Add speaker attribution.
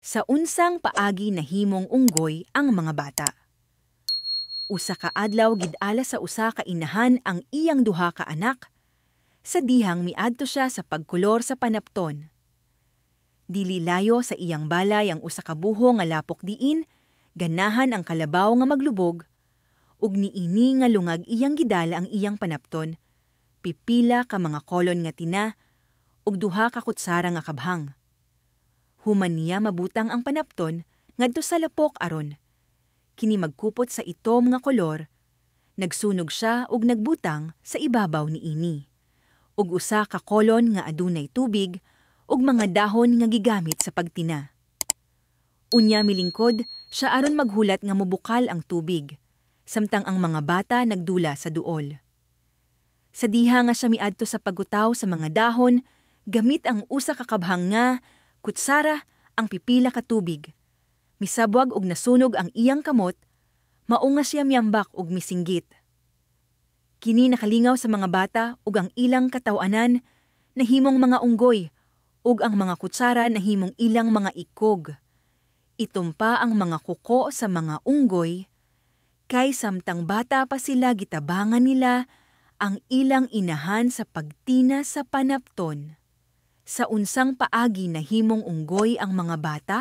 Speaker 1: Sa unsang paagi nahimong unggoy ang mga bata. Usa ka adlaw gid-ala sa usa ka inahan ang iyang duha ka anak. Sa dihang miadto siya sa pagkulor sa panapton. Dili layo sa iyang balay ang usa ka buho nga lapok diin, ganahan ang kalabaw nga maglubog, ug niini nga lungag iyang gidala ang iyang panapton, pipila ka mga kolon nga tina, ug duha ka kutsara nga kabhang. Human niya mabutang ang panapton ngadto sa lapok aron. Kini magkupot sa itom nga kolor, nagsunog siya ug nagbutang sa ibabaw niini. Ug usa ka kolon nga adunay tubig ug mga dahon nga gigamit sa pagtina. Unya milingkod siya aron maghulat nga mubukal ang tubig, samtang ang mga bata nagdula sa duol. Sa diha nga siya miadto sa paggutaw sa mga dahon, gamit ang usa ka kabhang nga kutsara ang pipila ka tubig. Misabwag og nasunog ang iyang kamot, maunga siya miyambak og misinggit. Kini nakalingaw sa mga bata ug ang ilang kataw-anan nahimong mga unggoy ug ang mga kutsara nahimong ilang mga ikog. Itumpa ang mga kuko sa mga unggoy, kay samtang bata pa sila gitabangan nila ang ilang inahan sa pagtina sa panapton. Sa unsang paagi nahimong unggoy ang mga bata?